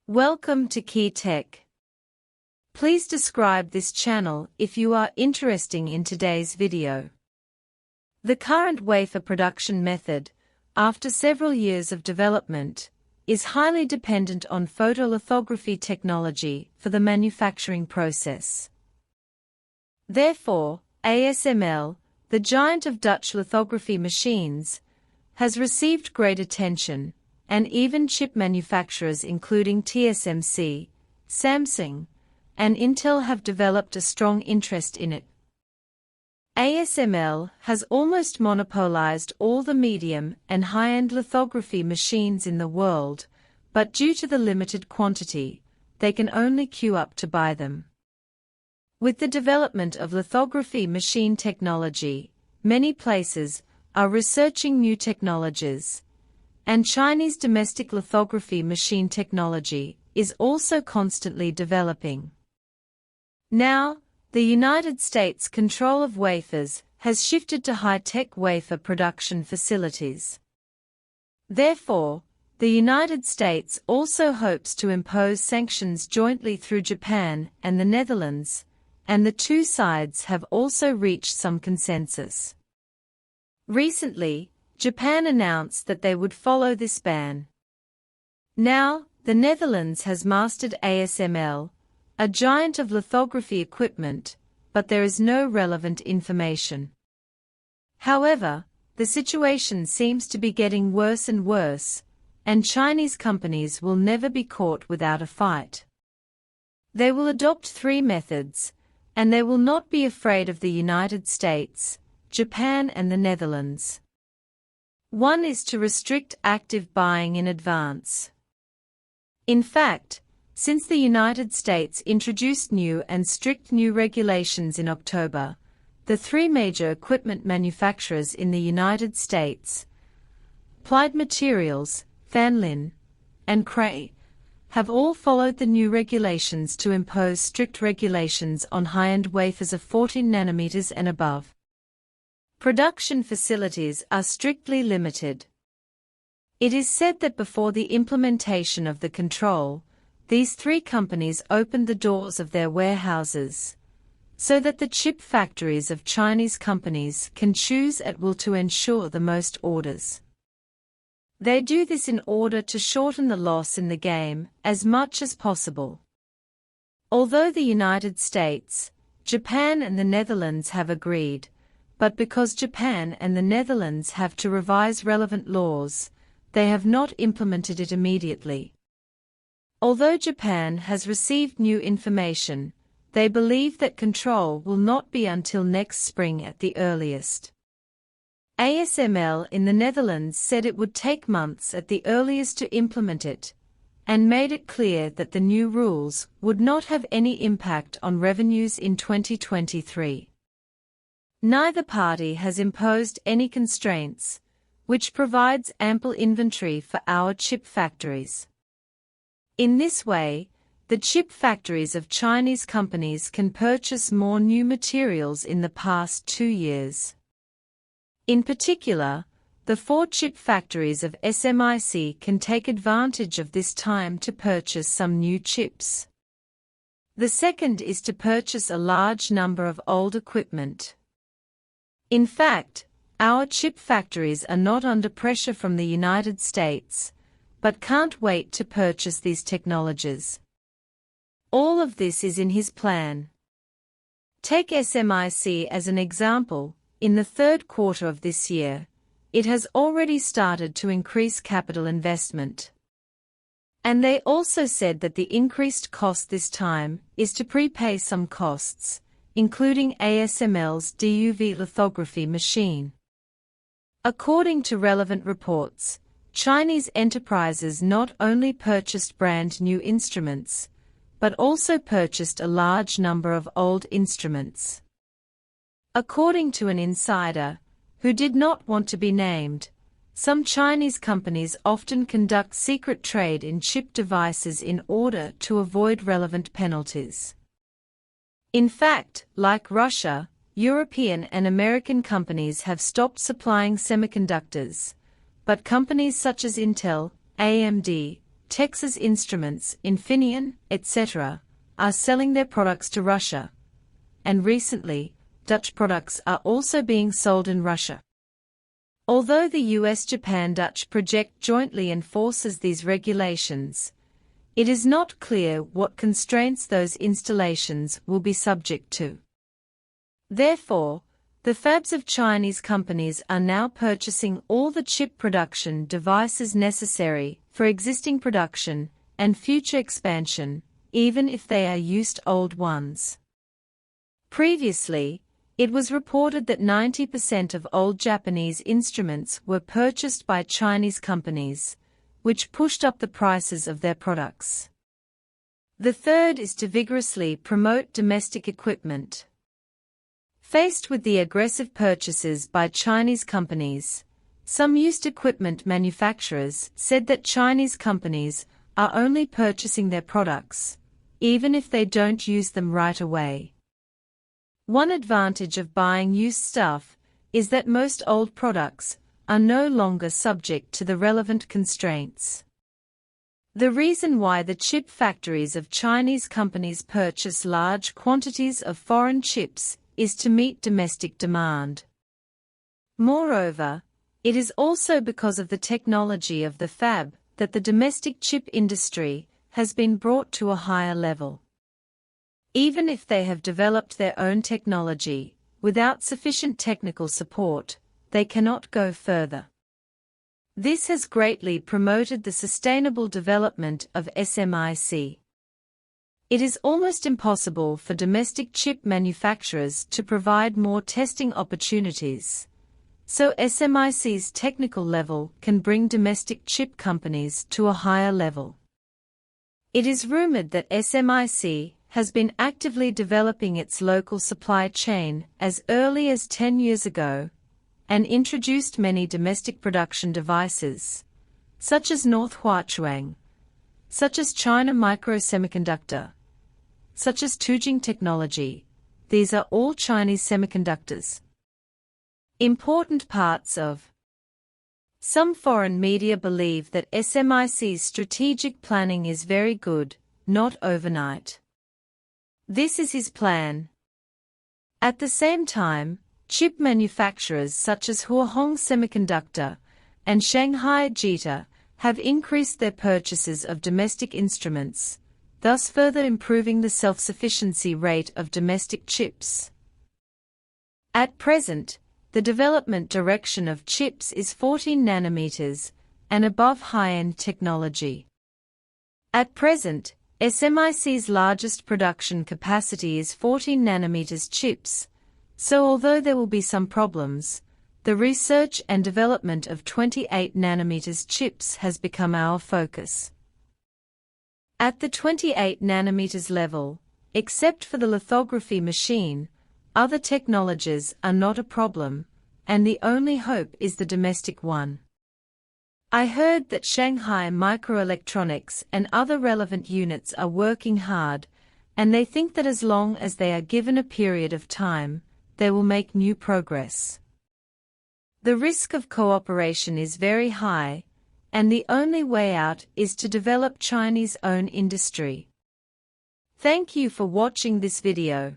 Welcome to Key Tech. Please describe this channel if you are interested in today's video. The current wafer production method, after several years of development, is highly dependent on photolithography technology for the manufacturing process. Therefore, ASML, the giant of Dutch lithography machines, has received great attention, and even chip manufacturers including TSMC, Samsung, and Intel have developed a strong interest in it. ASML has almost monopolized all the medium and high-end lithography machines in the world, but due to the limited quantity, they can only queue up to buy them. With the development of lithography machine technology, many places are researching new technologies, and Chinese domestic lithography machine technology is also constantly developing. Now, the United States' control of wafers has shifted to high-tech wafer production facilities. Therefore, the United States also hopes to impose sanctions jointly through Japan and the Netherlands, and the two sides have also reached some consensus. Recently, Japan announced that they would follow this ban. Now, the Netherlands has mastered ASML, a giant of lithography equipment, but there is no relevant information. However, the situation seems to be getting worse and worse, and Chinese companies will never be caught without a fight. They will adopt three methods, and they will not be afraid of the United States, Japan and the Netherlands. One is to restrict active buying in advance. In fact, since the United States introduced new and strict new regulations in October, the three major equipment manufacturers in the United States, Applied Materials, Fanlin, and Cray, have all followed the new regulations to impose strict regulations on high-end wafers of 14 nanometers and above. Production facilities are strictly limited. It is said that before the implementation of the control, these three companies opened the doors of their warehouses, so that the chip factories of Chinese companies can choose at will to ensure the most orders. They do this in order to shorten the loss in the game as much as possible. Although the United States, Japan and the Netherlands have agreed, but because Japan and the Netherlands have to revise relevant laws, they have not implemented it immediately. Although Japan has received new information, they believe that control will not be until next spring at the earliest. ASML in the Netherlands said it would take months at the earliest to implement it, and made it clear that the new rules would not have any impact on revenues in 2023. Neither party has imposed any constraints, which provides ample inventory for our chip factories. In this way, the chip factories of Chinese companies can purchase more new materials in the past 2 years. In particular, the 4 chip factories of SMIC can take advantage of this time to purchase some new chips. The second is to purchase a large number of old equipment. In fact, our chip factories are not under pressure from the United States, but can't wait to purchase these technologies. All of this is in his plan. Take SMIC as an example. In the third quarter of this year, it has already started to increase capital investment. And they also said that the increased cost this time is to prepay some costs, including ASML's DUV lithography machine. According to relevant reports, Chinese enterprises not only purchased brand new instruments, but also purchased a large number of old instruments. According to an insider, who did not want to be named, some Chinese companies often conduct secret trade in chip devices in order to avoid relevant penalties. In fact, like Russia, European and American companies have stopped supplying semiconductors, but companies such as Intel, AMD, Texas Instruments, Infineon, etc., are selling their products to Russia. And recently, Dutch products are also being sold in Russia. Although the US-Japan-Dutch project jointly enforces these regulations, it is not clear what constraints those installations will be subject to. Therefore, the fabs of Chinese companies are now purchasing all the chip production devices necessary for existing production and future expansion, even if they are used old ones. Previously, it was reported that 90% of old Japanese instruments were purchased by Chinese companies, which pushed up the prices of their products. The third is to vigorously promote domestic equipment. Faced with the aggressive purchases by Chinese companies, some used equipment manufacturers said that Chinese companies are only purchasing their products, even if they don't use them right away. One advantage of buying used stuff is that most old products are no longer subject to the relevant constraints. The reason why the chip factories of Chinese companies purchase large quantities of foreign chips is to meet domestic demand. Moreover, it is also because of the technology of the fab that the domestic chip industry has been brought to a higher level. Even if they have developed their own technology, without sufficient technical support, they cannot go further. This has greatly promoted the sustainable development of SMIC. It is almost impossible for domestic chip manufacturers to provide more testing opportunities, so SMIC's technical level can bring domestic chip companies to a higher level. It is rumored that SMIC has been actively developing its local supply chain as early as 10 years ago, and introduced many domestic production devices, such as North Huachuang, such as China Micro Semiconductor, such as Tujing Technology. These are all Chinese semiconductors. Important parts of. Some foreign media believe that SMIC's strategic planning is very good, not overnight. This is his plan. At the same time, chip manufacturers such as Huahong Semiconductor and Shanghai Jita have increased their purchases of domestic instruments, thus further improving the self-sufficiency rate of domestic chips. At present, the development direction of chips is 14 nanometers and above high-end technology. At present, SMIC's largest production capacity is 14 nanometers chips, so although there will be some problems, the research and development of 28 nanometers chips has become our focus. At the 28 nanometers level, except for the lithography machine, other technologies are not a problem, and the only hope is the domestic one. I heard that Shanghai Microelectronics and other relevant units are working hard, and they think that as long as they are given a period of time, they will make new progress. The risk of cooperation is very high, and the only way out is to develop Chinese-owned industry. Thank you for watching this video.